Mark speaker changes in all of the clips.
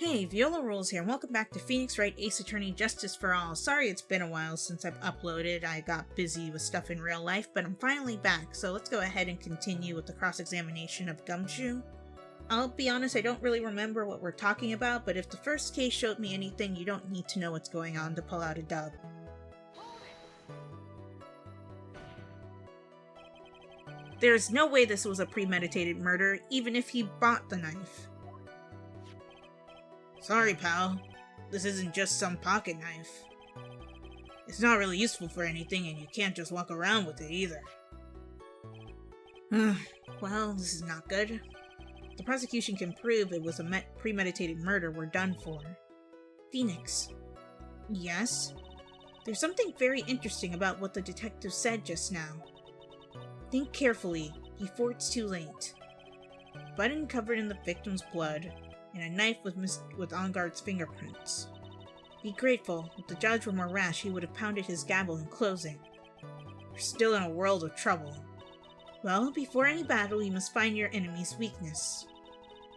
Speaker 1: Hey, Violarules here, and welcome back to Phoenix Wright Ace Attorney Justice for All. Sorry it's been a while since I've uploaded. I got busy with stuff in real life, but I'm finally back, so let's go ahead and continue with the cross-examination of Gumshoe. I'll be honest, I don't really remember what we're talking about, but if the first case showed me anything, you don't need to know what's going on to pull out a dub. There's no way this was a premeditated murder, even if he bought the knife. Sorry, pal. This isn't just some pocket knife. It's not really useful for anything, and you can't just walk around with it either. Well, this is not good. If the prosecution can prove it was a premeditated murder, we're done for. Phoenix. Yes? There's something very interesting about what the detective said just now. Think carefully, before it's too late. Button covered in the victim's blood, and a knife with On-Guard's fingerprints. Be grateful. If the judge were more rash, he would have pounded his gavel in closing. We're still in a world of trouble. Well, before any battle, you must find your enemy's weakness.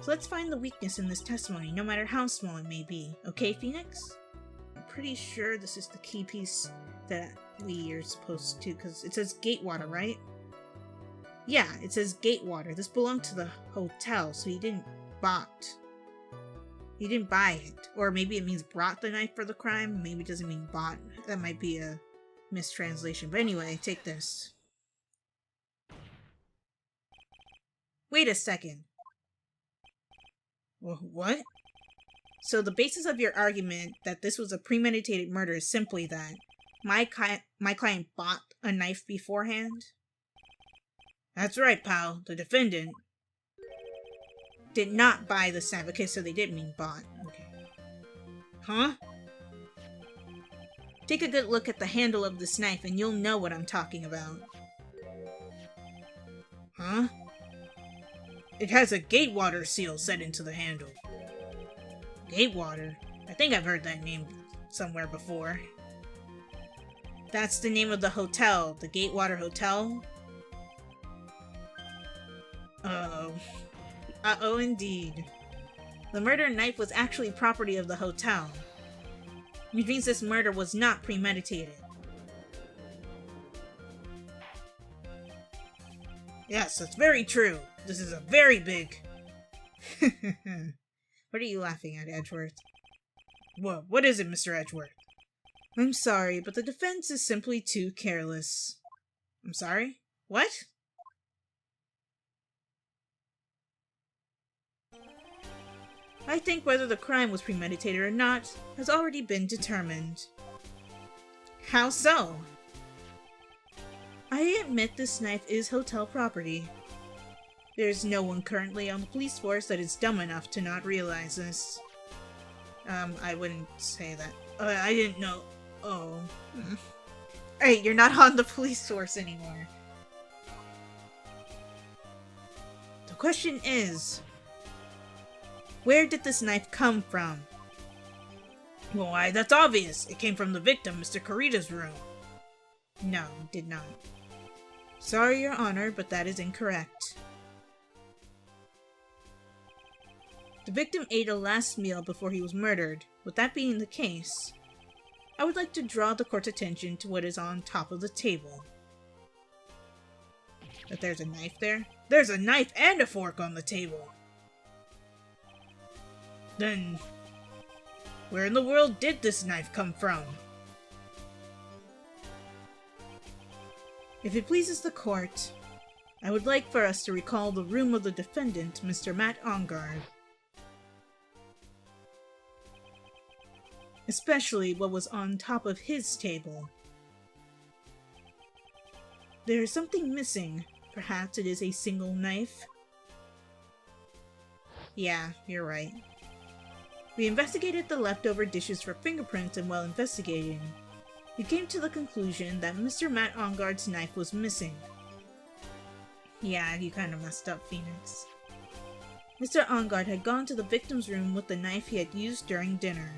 Speaker 1: So let's find the weakness in this testimony, no matter how small it may be. Okay, Phoenix? I'm pretty sure this is the key piece that we are supposed to, because it says Gatewater, right? Yeah, it says Gatewater. This belonged to the hotel, so he didn't buy it. Or maybe it means brought the knife for the crime. Maybe it doesn't mean bought. That might be a mistranslation. But anyway, take this. Wait a second. What? So the basis of your argument that this was a premeditated murder is simply that my client bought a knife beforehand? That's right, pal. The defendant did not buy this knife. Okay, so they did mean bought. Okay. Huh? Take a good look at the handle of this knife and you'll know what I'm talking about. Huh? It has a Gatewater seal set into the handle. Gatewater? I think I've heard that name somewhere before. That's the name of the hotel. The Gatewater Hotel? Uh-oh. Uh-oh, indeed. The murder knife was actually property of the hotel, which means this murder was not premeditated. Yes, that's very true. This is a very big... What are you laughing at, Edgeworth? What is it, Mr. Edgeworth? I'm sorry, but the defense is simply too careless. I'm sorry? What? I think whether the crime was premeditated or not has already been determined. How so? I admit this knife is hotel property. There's no one currently on the police force that is dumb enough to not realize this. I wouldn't say that. I didn't know. Oh. Hey, you're not on the police force anymore. The question is, where did this knife come from? Well, why, that's obvious. It came from the victim, Mr. Kurita's room. No, it did not. Sorry, Your Honor, but that is incorrect. The victim ate a last meal before he was murdered. With that being the case, I would like to draw the court's attention to what is on top of the table. That there's a knife there? There's a knife and a fork on the table! Then, where in the world did this knife come from? If it pleases the court, I would like for us to recall the room of the defendant, Mr. Matt On-Guard. Especially what was on top of his table. There is something missing. Perhaps it is a single knife? Yeah, you're right. We investigated the leftover dishes for fingerprints, and while investigating, we came to the conclusion that Mr. Matt On-Guard's knife was missing. Yeah, you kind of messed up, Phoenix. Mr. On-Guard had gone to the victim's room with the knife he had used during dinner.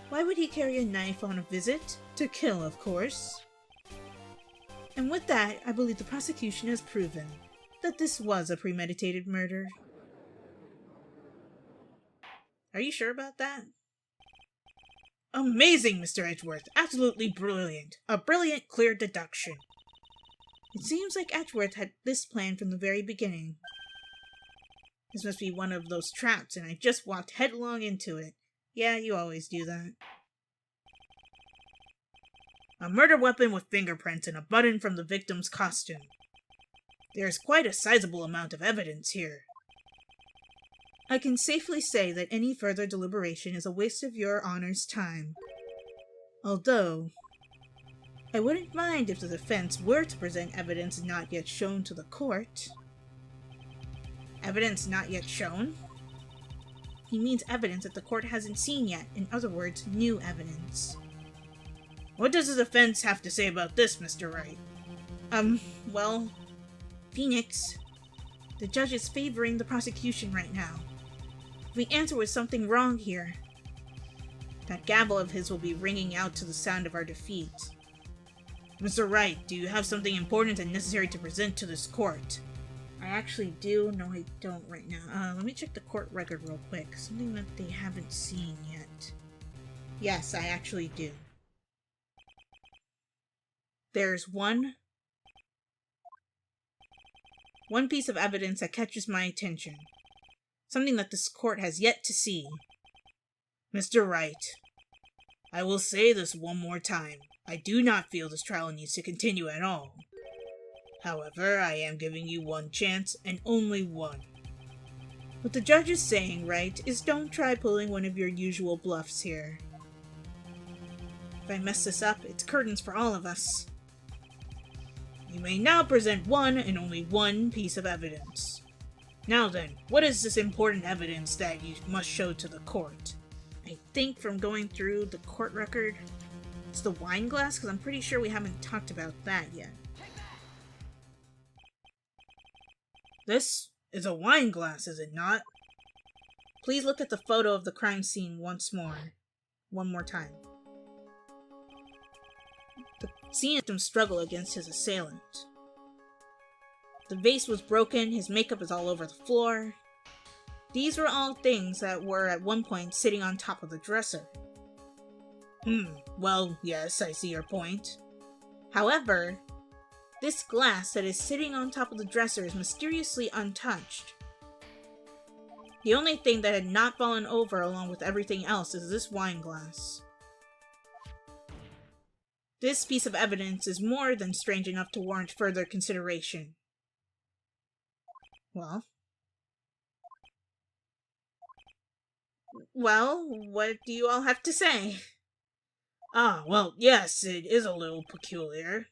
Speaker 1: Why would he carry a knife on a visit? To kill, of course. And with that, I believe the prosecution has proven that this was a premeditated murder. Are you sure about that? Amazing, Mr. Edgeworth. Absolutely brilliant. A brilliant, clear deduction. It seems like Edgeworth had this plan from the very beginning. This must be one of those traps, and I just walked headlong into it. Yeah, you always do that. A murder weapon with fingerprints and a button from the victim's costume. There is quite a sizable amount of evidence here. I can safely say that any further deliberation is a waste of your Honor's time. Although, I wouldn't mind if the defense were to present evidence not yet shown to the court. Evidence not yet shown? He means evidence that the court hasn't seen yet. In other words, new evidence. What does the defense have to say about this, Mr. Wright? Well, Phoenix, the judge is favoring the prosecution right now. If we answer with something wrong here, that gavel of his will be ringing out to the sound of our defeat. Mr. Wright, do you have something important and necessary to present to this court? I actually do. No, I don't right now. Let me check the court record real quick. Something that they haven't seen yet. Yes, I actually do. There's one piece of evidence that catches my attention. Something that this court has yet to see. Mr. Wright, I will say this one more time. I do not feel this trial needs to continue at all. However, I am giving you one chance, and only one. What the judge is saying, Wright, is don't try pulling one of your usual bluffs here. If I mess this up, it's curtains for all of us. You may now present one and only one piece of evidence. Now then, what is this important evidence that you must show to the court? I think from going through the court record, it's the wine glass, because I'm pretty sure we haven't talked about that yet. This is a wine glass, is it not? Please look at the photo of the crime scene once more. One more time. The scene him struggle against his assailant. The vase was broken, his makeup is all over the floor. These were all things that were at one point sitting on top of the dresser. Well, yes, I see your point. However, this glass that is sitting on top of the dresser is mysteriously untouched. The only thing that had not fallen over along with everything else is this wine glass. This piece of evidence is more than strange enough to warrant further consideration. Well, what do you all have to say? Well, yes, it is a little peculiar.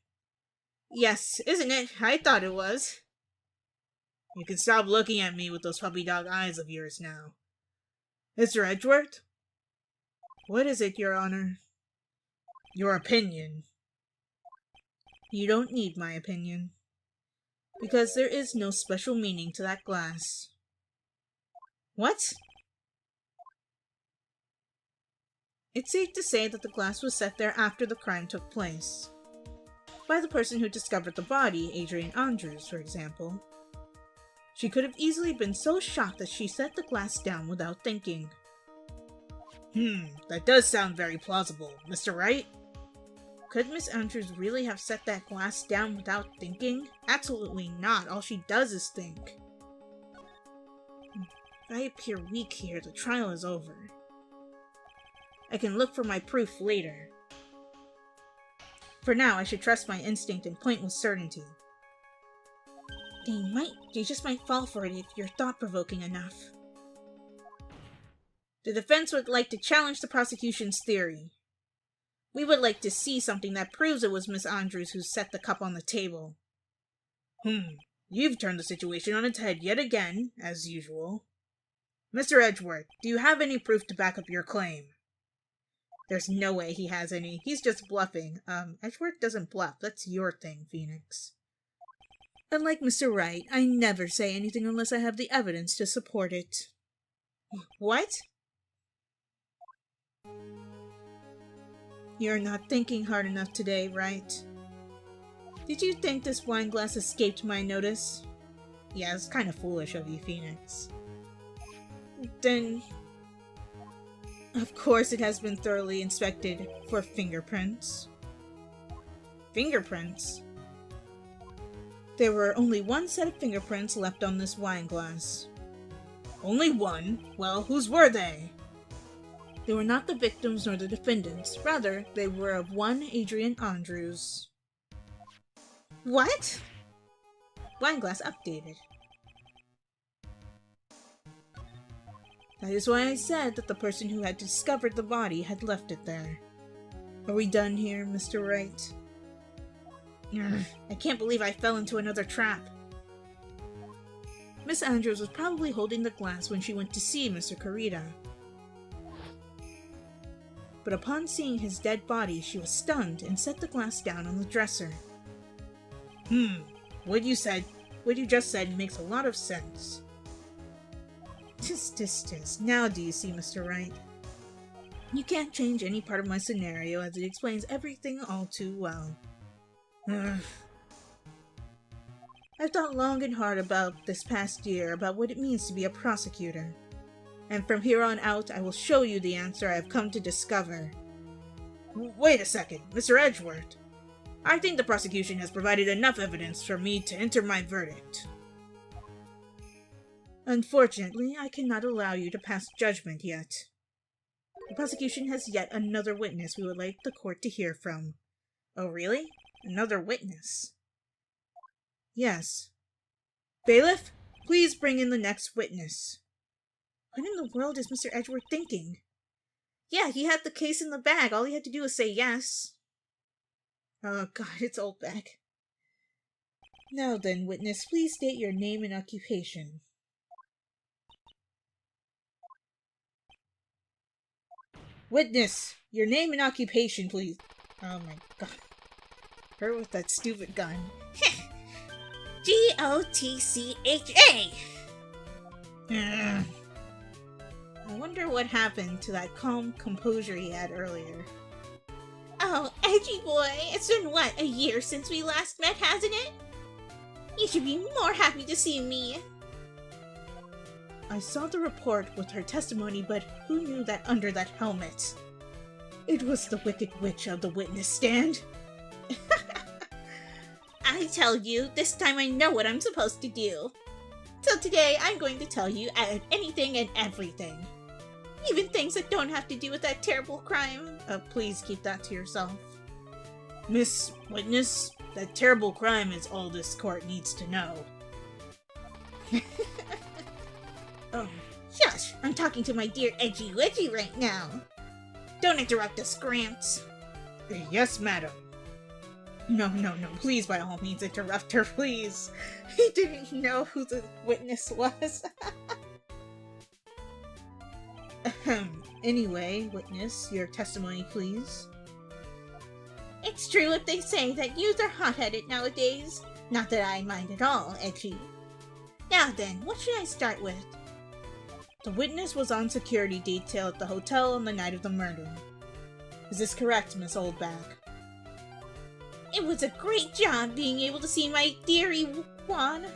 Speaker 1: Yes, isn't it? I thought it was. You can stop looking at me with those puppy dog eyes of yours now. Mr. Edgeworth? What is it, Your Honor? Your opinion. You don't need my opinion. Because there is no special meaning to that glass. What? It's safe to say that the glass was set there after the crime took place. By the person who discovered the body, Adrian Andrews, for example. She could have easily been so shocked that she set the glass down without thinking. That does sound very plausible. Mr. Wright? Could Miss Andrews really have set that glass down without thinking? Absolutely not. All she does is think. If I appear weak here, the trial is over. I can look for my proof later. For now, I should trust my instinct and point with certainty. They just might fall for it if you're thought-provoking enough. The defense would like to challenge the prosecution's theory. We would like to see something that proves it was Miss Andrews who set the cup on the table. You've turned the situation on its head yet again, as usual. Mr. Edgeworth, do you have any proof to back up your claim? There's no way he has any. He's just bluffing. Edgeworth doesn't bluff. That's your thing, Phoenix. Unlike Mr. Wright, I never say anything unless I have the evidence to support it. What? You're not thinking hard enough today, Wright. Did you think this wine glass escaped my notice? Yeah, it's kind of foolish of you, Phoenix. Then, Of course it has been thoroughly inspected for fingerprints. Fingerprints? There were only one set of fingerprints left on this wine glass. Only one? Well, whose were they? They were not the victims nor the defendants. Rather, they were of one Adrian Andrews. What? Wineglass updated. That is why I said that the person who had discovered the body had left it there. Are we done here, Mr. Wright? I can't believe I fell into another trap. Miss Andrews was probably holding the glass when she went to see Mr. Kurita. But upon seeing his dead body, she was stunned and set the glass down on the dresser. What you just said makes a lot of sense. Tis. Now do you see, Mr. Wright? You can't change any part of my scenario as it explains everything all too well. I've thought long and hard about this past year about what it means to be a prosecutor. And from here on out, I will show you the answer I have come to discover. Wait a second, Mr. Edgeworth. I think the prosecution has provided enough evidence for me to enter my verdict. Unfortunately, I cannot allow you to pass judgment yet. The prosecution has yet another witness we would like the court to hear from. Oh, really? Another witness? Yes. Bailiff, please bring in the next witness. What in the world is Mr. Edgeworth thinking? Yeah, he had the case in the bag. All he had to do was say yes. Oh god, it's Oldback. Now then, witness, please state your name and occupation. Witness, your name and occupation, please. Oh my god. Her with that stupid gun.
Speaker 2: G-O-T-C-H-A!
Speaker 1: I wonder what happened to that calm composure he had earlier.
Speaker 2: Oh, edgy boy, it's been what, a year since we last met, hasn't it? You should be more happy to see me.
Speaker 1: I saw the report with her testimony, but who knew that under that helmet? It was the Wicked Witch of the witness stand.
Speaker 2: I tell you, this time I know what I'm supposed to do. So today, I'm going to tell you anything and everything. Even things that don't have to do with that terrible crime.
Speaker 1: Please keep that to yourself. Miss Witness, that terrible crime is all this court needs to know.
Speaker 2: Oh, shush! I'm talking to my dear Edgy Wedgie right now. Don't interrupt us, Gramps.
Speaker 1: Yes, madam. No, please, by all means, interrupt her, please. He didn't know who the witness was. Anyway, witness, your testimony, please.
Speaker 2: It's true what they say that youth are hot-headed nowadays. Not that I mind at all, Edgy. Now then, what should I start with?
Speaker 1: The witness was on security detail at the hotel on the night of the murder. Is this correct, Miss Oldback?
Speaker 2: It was a great job being able to see my dearie Juan.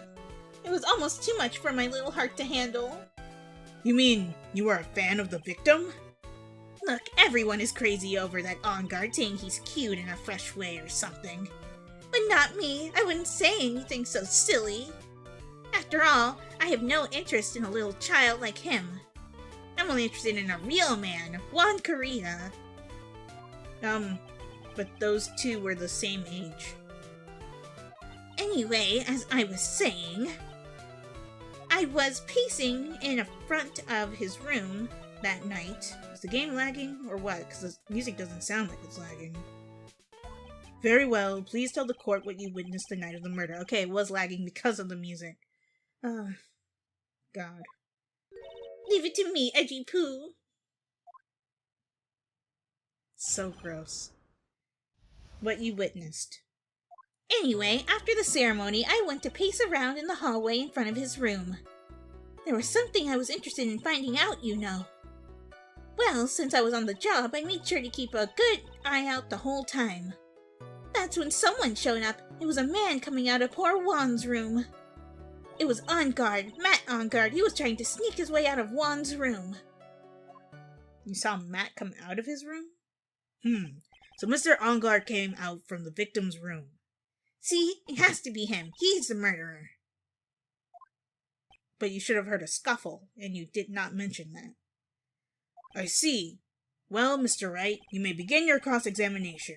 Speaker 2: It was almost too much for my little heart to handle.
Speaker 1: You mean you were a fan of the victim?
Speaker 2: Look, everyone is crazy over that On Guard saying he's cute in a fresh way or something. But not me. I wouldn't say anything so silly. After all, I have no interest in a little child like him. I'm only interested in a real man, Juan Kurita.
Speaker 1: But those two were the same age.
Speaker 2: Anyway, as I was saying, I was pacing in front of his room that night.
Speaker 1: Is the game lagging or what? Because the music doesn't sound like it's lagging. Very well, please tell the court what you witnessed the night of the murder. Okay, it was lagging because of the music. God.
Speaker 2: Leave it to me, Edgy Poo.
Speaker 1: So gross. What you witnessed.
Speaker 2: Anyway, after the ceremony, I went to pace around in the hallway in front of his room. There was something I was interested in finding out, you know. Well, since I was on the job, I made sure to keep a good eye out the whole time. That's when someone showed up. It was a man coming out of poor Juan's room. It was On Guard, Matt On Guard. He was trying to sneak his way out of Juan's room.
Speaker 1: You saw Matt come out of his room? So Mr. Ongar came out from the victim's room.
Speaker 2: See, it has to be him. He's the murderer.
Speaker 1: But you should have heard a scuffle, and you did not mention that. I see. Well, Mr. Wright, you may begin your cross-examination.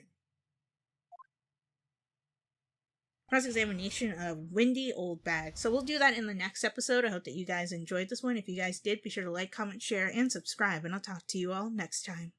Speaker 1: Cross-examination of Windy Old Bag. So we'll do that in the next episode. I hope that you guys enjoyed this one. If you guys did, be sure to like, comment, share, and subscribe, and I'll talk to you all next time.